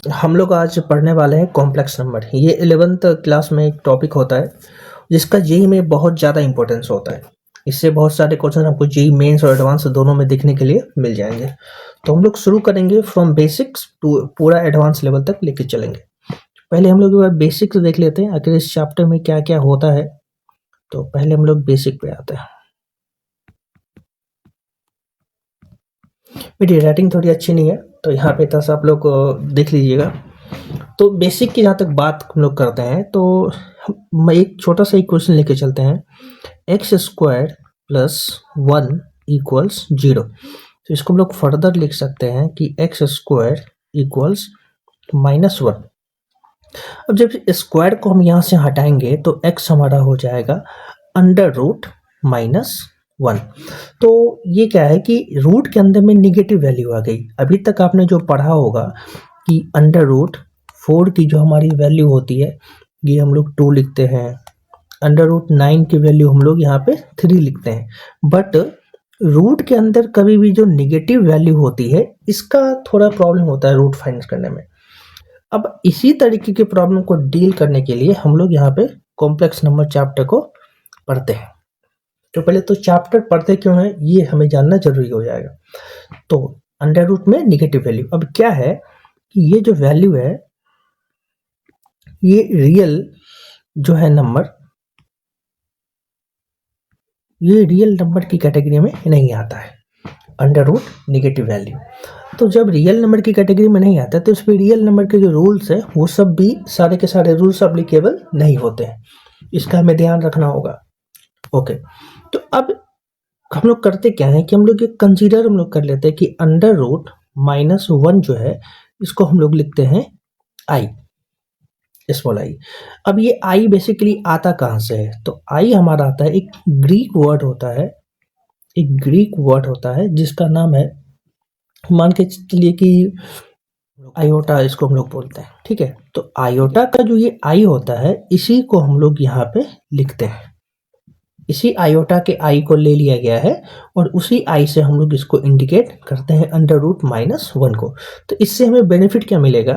हम लोग आज पढ़ने वाले हैं कॉम्प्लेक्स नंबर। ये 11th क्लास में एक टॉपिक होता है जिसका जेईई में बहुत ज़्यादा इंपॉर्टेंस होता है। इससे बहुत सारे क्वेश्चन आपको जेईई मेंस और एडवांस दोनों में देखने के लिए मिल जाएंगे। तो हम लोग शुरू करेंगे फ्रॉम बेसिक्स टू पूरा एडवांस लेवल तक लेके चलेंगे। पहले हम लोग एक बार बेसिक्स देख लेते हैं आखिर इस चैप्टर में क्या क्या होता है। तो पहले हम लोग बेसिक पे आते हैं। मेरी राइटिंग थोड़ी अच्छी नहीं है तो यहाँ पे थोड़ा सा आप लोग देख लीजिएगा। तो बेसिक की जहाँ तक बात हम लोग करते हैं तो हम एक छोटा सा एक क्वेश्चन लेके चलते हैं। X square plus 1 equals 0। तो इसको हम लोग फर्दर लिख सकते हैं कि एक्स स्क्वायर इक्वल्स -1। अब जब स्क्वायर को हम यहाँ से हटाएंगे तो एक्स हमारा हो जाएगा √-1। तो ये क्या है कि रूट के अंदर में निगेटिव वैल्यू आ गई। अभी तक आपने जो पढ़ा होगा कि √4 की जो हमारी वैल्यू होती है ये हम लोग 2 लिखते हैं, √9 की वैल्यू हम लोग यहाँ पे 3 लिखते हैं। बट रूट के अंदर कभी भी जो निगेटिव वैल्यू होती है इसका थोड़ा प्रॉब्लम होता है रूट फाइंड करने में। अब इसी तरीके की प्रॉब्लम को डील करने के लिए हम लोग यहाँ पे कॉम्प्लेक्स नंबर चैप्टर को पढ़ते हैं। तो पहले तो चैप्टर पढ़ते क्यों है ये हमें जानना जरूरी हो जाएगा। तो अंडर रूट में निगेटिव वैल्यू, अब क्या है कि ये जो वैल्यू है ये रियल जो है नंबर, ये रियल नंबर की कैटेगरी में नहीं आता है अंडर रूट निगेटिव वैल्यू। तो जब रियल नंबर की कैटेगरी में नहीं आता है तो इस पर रियल नंबर के जो रूल्स है वो सब भी सारे के सारे रूल्स अप्लीकेबल नहीं होते हैं। इसका हमें ध्यान रखना होगा। ओके, तो अब हम लोग करते क्या है कि हम लोग एक कंसीडर हम लोग कर लेते हैं कि √-1 जो है इसको हम लोग लिखते हैं आई, स्मॉल आई। अब ये आई बेसिकली आता कहाँ से है? तो आई हमारा आता है एक ग्रीक वर्ड होता है, एक ग्रीक वर्ड होता है जिसका नाम है, मान के चलिए कि आयोटा इसको हम लोग बोलते हैं। ठीक है, तो आयोटा का जो ये आई होता है इसी को हम लोग यहाँ पे लिखते हैं। इसी आयोटा के आई को ले लिया गया है और उसी आई से हम लोग इसको इंडिकेट करते हैं √-1 को। तो इससे हमें बेनिफिट क्या मिलेगा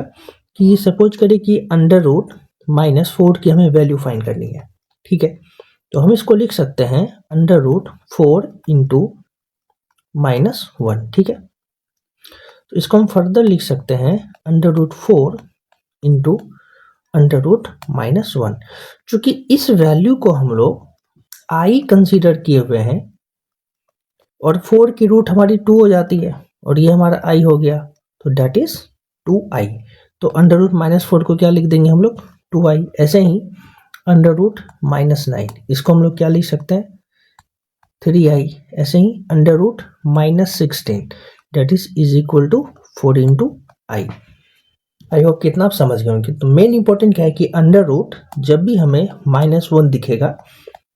कि सपोज करें कि √-4 की हमें वैल्यू फाइंड करनी है। ठीक है, तो हम इसको लिख सकते हैं √4 इंटू -1। ठीक है, तो इसको हम फर्दर लिख सकते हैं √4 इंटू √-1। चूंकि इस वैल्यू को हम लोग आई कंसीडर किए हुए हैं और 4 की रूट हमारी 2 हो जाती है और ये हमारा आई हो गया, तो डेट इज 2i। तो √-4 को क्या लिख देंगे हम लोग 2i। ऐसे ही √-9 इसको हम लोग क्या लिख सकते हैं 3i। ऐसे ही √-16 that is equal to 4 into i. I hope कितना आप समझ गए होंगे। तो मेन इंपॉर्टेंट क्या है कि अंडर रूट जब भी हमें -1 दिखेगा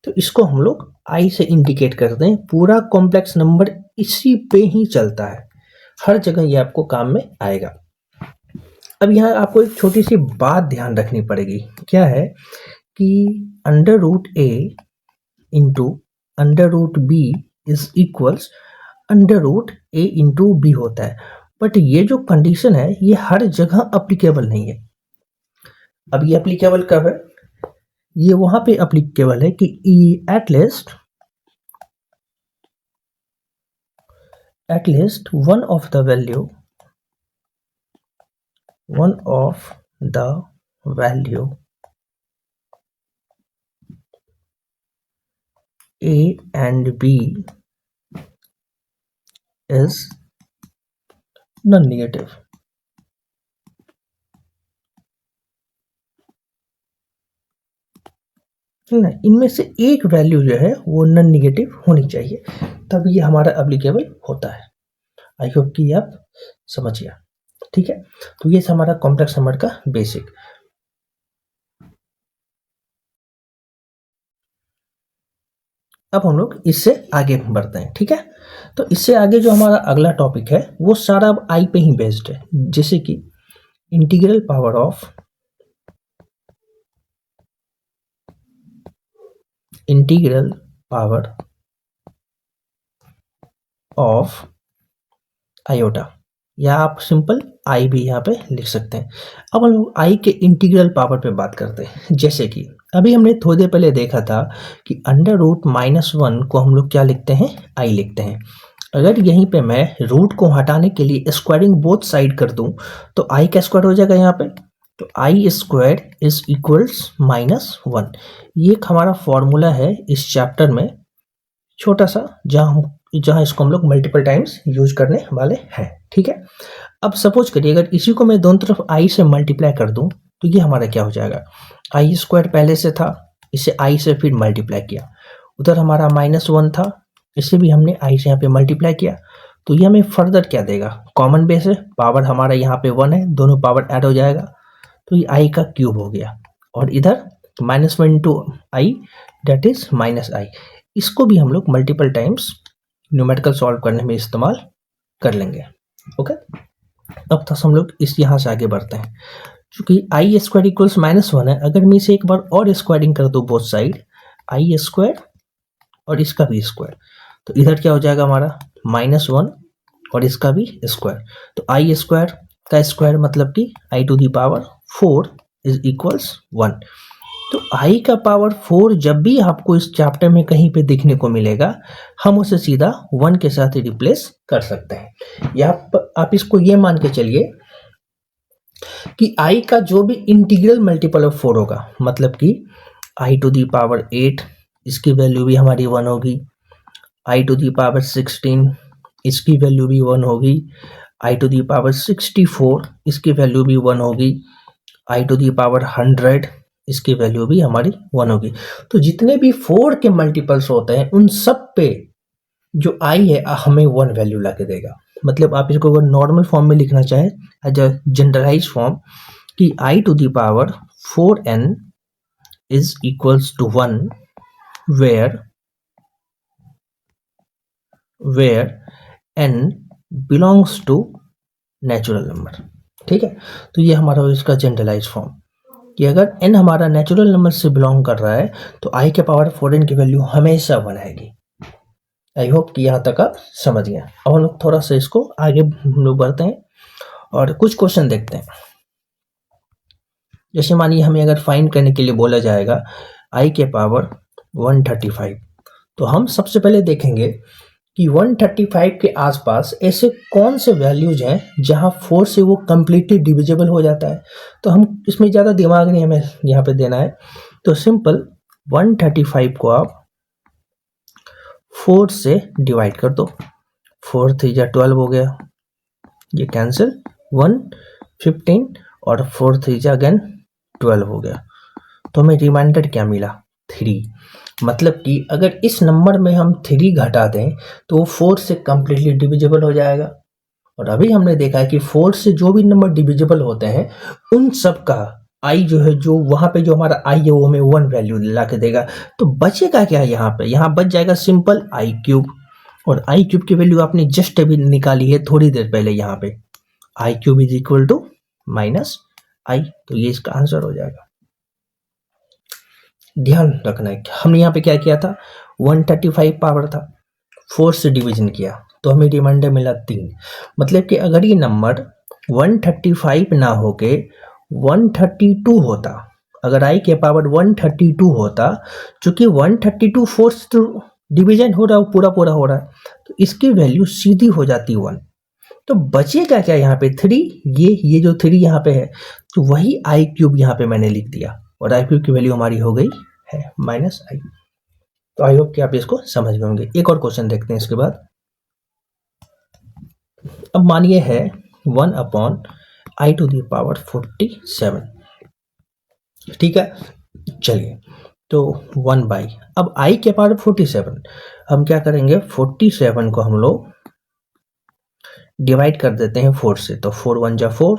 तो इसको हम लोग आई से इंडिकेट करते हैं। पूरा कॉम्प्लेक्स नंबर इसी पे ही चलता है, हर जगह ये आपको काम में आएगा। अब यहाँ आपको एक छोटी सी बात ध्यान रखनी पड़ेगी, क्या है कि √a into √b is equals √a into b होता है। बट ये जो कंडीशन है ये हर जगह अप्लीकेबल नहीं है। अब ये अप्लीकेबल कब है? ये वहां पे अप्लीकेबल है कि at least one of the value a and b is non-negative। इनमें से एक वैल्यू जो है वो नॉन निगेटिव होनी चाहिए, तब ये हमारा अप्लीकेबल होता है। आई होप कि आप समझ गया। ठीक है, तो ये हमारा कॉम्प्लेक्स नंबर का बेसिक। अब हम लोग इससे आगे बढ़ते हैं। ठीक है, तो इससे आगे जो हमारा अगला टॉपिक है वो सारा अब आई पे ही बेस्ड है, जैसे कि इंटीग्रल पावर ऑफ आयोटा, या आप सिंपल आई भी यहाँ पे लिख सकते हैं। अब हम लोग आई के इंटीग्रल पावर पे बात करते हैं। जैसे कि अभी हमने थोड़ी देर पहले देखा था कि अंडर रूट -1 को हम लोग क्या लिखते हैं, आई लिखते हैं। अगर यहीं पे मैं रूट को हटाने के लिए स्क्वायरिंग बोथ साइड कर दूं तो आई का स्क्वायर हो जाएगा यहाँ पे, तो आई स्क्वायर इज इक्वल्स -1। ये एक हमारा फॉर्मूला है इस चैप्टर में, छोटा सा, जहां इसको हम लोग मल्टीपल टाइम्स यूज करने वाले हैं। ठीक है, अब सपोज करिए अगर इसी को मैं दोनों तरफ आई से मल्टीप्लाई कर दूं तो ये हमारा क्या हो जाएगा, आई स्क्वायर पहले से था, इसे आई से फिर मल्टीप्लाई किया, उधर हमारा -1 था, इसे भी हमने आई से यहाँ पे मल्टीप्लाई किया, तो ये हमें फर्दर क्या देगा, कॉमन बेस है, पावर हमारा यहाँ पे 1 है, दोनों पावर ऐड हो जाएगा, तो ये आई का क्यूब हो गया, और इधर -1 इंटू आई डेट इज -आई। इसको भी हम लोग मल्टीपल टाइम्स न्यूमेरिकल सॉल्व करने में इस्तेमाल कर लेंगे। ओके, अब तो हम लोग इस यहाँ से आगे बढ़ते हैं। चूंकि आई स्क्वायर इक्वल्स -1 है, अगर मैं इसे एक बार और स्क्वायरिंग कर दूँ बोथ साइड, आई स्क्वायर और इसका भी स्क्वायर, तो इधर क्या हो जाएगा हमारा -1 और इसका भी स्क्वायर, तो आई स्क्वायर का स्क्वायर मतलब कि i to the power 4 is equals 1। तो आई का पावर 4 जब भी आपको इस चैप्टर में कहीं पे देखने को मिलेगा, हम उसे सीधा 1 के साथ रिप्लेस कर सकते हैं। या आप इसको ये मान के चलिए कि आई का जो भी इंटीग्रल मल्टीपल ऑफ 4 होगा, मतलब कि आई टू दी पावर 8 इसकी वैल्यू भी हमारी 1 होगी, आई टू दी पावर 16 इसकी वैल्यू भी 1 होगी, आई टू दी पावर 64 इसकी वैल्यू भी 1 होगी, आई टू दी पावर 100 इसकी वैल्यू भी हमारी 1 होगी। तो जितने भी 4 के मल्टीपल्स होते हैं उन सब पे जो आई है हमें 1 वैल्यू ला के देगा। मतलब आप इसको अगर नॉर्मल फॉर्म में लिखना चाहें एज अ जनरलाइज फॉर्म कि i to the power 4n is equals to 1 where n belongs to natural number. ठीक है, तो ये हमारा इसका जनरलाइज फॉर्म कि अगर n हमारा नेचुरल नंबर से बिलोंग कर रहा है तो i के पावर 4n की वैल्यू हमेशा 1 आएगी। आई होप कि यहाँ तक आप समझ गए। अब हम लोग थोड़ा सा इसको आगे हम लोग बढ़ते हैं और कुछ क्वेश्चन देखते हैं। जैसे मानिए हमें अगर फाइंड करने के लिए बोला जाएगा i के पावर 135, तो हम सबसे पहले देखेंगे कि 135 के आसपास ऐसे कौन से वैल्यूज हैं जहां 4 से वो कम्प्लीटली डिविजिबल हो जाता है। तो हम इसमें ज़्यादा दिमाग नहीं हमें यहाँ पे देना है, तो सिंपल 135 को आप 4 से डिवाइड कर दो, 4 3 जा 12 हो गया, ये कैंसिल, 1 15 और 4 3 जा अगेन 12 हो गया, तो हमें रिमाइंडर क्या मिला 3। मतलब कि अगर इस नंबर में हम 3 घटा दें तो वो 4 से कम्प्लीटली डिविजिबल हो जाएगा। और अभी हमने देखा है कि 4 से जो भी नंबर डिविजिबल होते हैं उन सब का आई जो है, जो वहां पे जो हमारा आई है वो हमें 1 वैल्यू ला के देगा। तो बचेगा क्या यहाँ पे, यहाँ बच जाएगा सिंपल आई क्यूब, और आई क्यूब की वैल्यू आपने जस्ट अभी निकाली है थोड़ी देर पहले, यहाँ पे आई क्यूब इज इक्वल टू -आई, तो ये इसका आंसर हो जाएगा। ध्यान रखना है हमने यहाँ पे क्या किया था, 135 पावर था, 4 से डिवीजन किया तो हमें रिमाइंडर मिला 3। मतलब कि अगर ये नंबर 135 ना होके 132 होता, अगर आई के पावर 132 होता, चूंकि 132 4 से तो डिवीजन हो रहा है, पूरा पूरा हो रहा है, तो इसकी वैल्यू सीधी हो जाती 1। तो बचेगा क्या यहाँ पे 3, ये जो 3 यहाँ पे है, तो वही आई क्यूब यहाँ पे मैंने लिख दिया, और आई क्यूब की वैल्यू हमारी हो गई है -आई। तो आई होप कि आप इसको समझ गए होंगे। एक और क्वेश्चन देखते हैं इसके बाद। अब मानिए है 1/i टू दी पावर 47, ठीक है, चलिए, तो 1/, अब i के पावर 47, हम क्या करेंगे 47 को हम लोग डिवाइड कर देते हैं 4 से, तो 4 1 जा 4,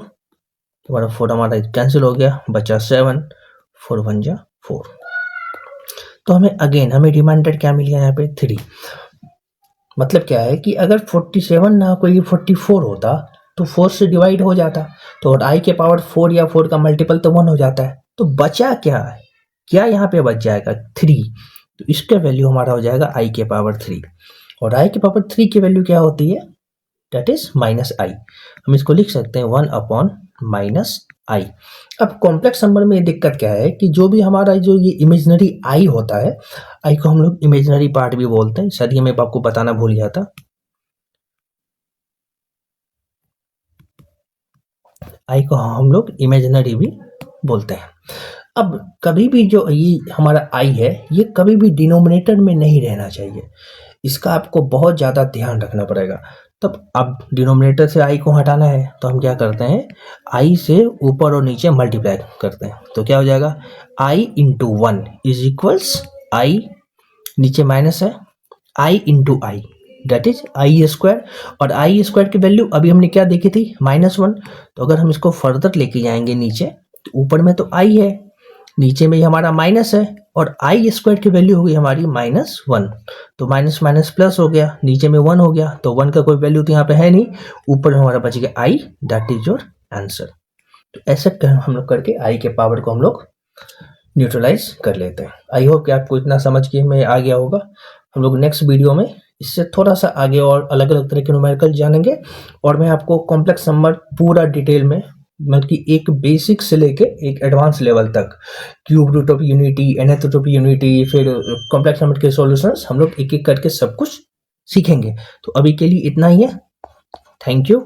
तुम्हारा 4 हमारा कैंसिल हो गया, बचा 7, 4 1 जा 4। तो हमें रिमाइंडर क्या मिल गया यहाँ पे 3। मतलब क्या है कि अगर 47 ना कोई 44 होता तो 4 से डिवाइड हो जाता, तो और i के पावर 4 या 4 का मल्टीपल तो 1 हो जाता है, तो बचा क्या है, क्या यहाँ पे बच जाएगा 3, तो इसका वैल्यू हमारा हो जाएगा i के पावर 3। और i के पावर 3 की वैल्यू क्या होती है दैट इज माइनस आई। हम इसको लिख सकते हैं 1 अपॉन माइनस आई। अब कॉम्प्लेक्स नंबर में दिक्कत क्या है कि जो भी हमारा जो ये इमेजिनरी आई होता है, आई को हम लोग इमेजिनरी पार्ट भी बोलते हैं, शायद ये मैं आपको बताना भूल गया था। आई को हम लोग इमेजिनरी भी बोलते हैं। अब कभी भी जो ये हमारा आई है, ये कभी भी डिनोमिनेटर में नहीं रहना चाहिए, इसका आपको बहुत ज़्यादा ध्यान रखना पड़ेगा। तब अब डिनोमिनेटर से आई को हटाना है तो हम क्या करते हैं, आई से ऊपर और नीचे मल्टीप्लाई करते हैं, तो क्या हो जाएगा, i into 1 is equals i, नीचे माइनस है, i into i that is i square. और आई स्क्वायर की वैल्यू अभी हमने क्या देखी थी, -1। तो अगर हम इसको फर्दर लेके जाएंगे नीचे, तो ऊपर में तो आई है, नीचे में हमारा माइनस है, और आई स्क्वायर की वैल्यू हो गई हमारी -1। तो माइनस माइनस प्लस हो गया, नीचे में 1 हो गया, तो 1 का कोई वैल्यू तो यहाँ पे है नहीं, ऊपर हमारा बच गया आई, दैट इज योर आंसर। तो ऐसे हम लोग करके आई के पावर को हम लोग न्यूट्रलाइज कर लेते हैं। आई होप कि आपको इतना समझ के में आ गया होगा। हम लोग नेक्स्ट वीडियो में इससे थोड़ा सा आगे और अलग अलग तरह के न्यूमेरिकल जानेंगे, और मैं आपको कॉम्प्लेक्स नंबर पूरा डिटेल में, मतलब कि एक बेसिक से लेके एक एडवांस लेवल तक, cube root of unity, nth root of unity, फिर कॉम्प्लेक्स नंबर के सॉल्यूशंस, हम लोग एक एक करके सब कुछ सीखेंगे। तो अभी के लिए इतना ही है। Thank you.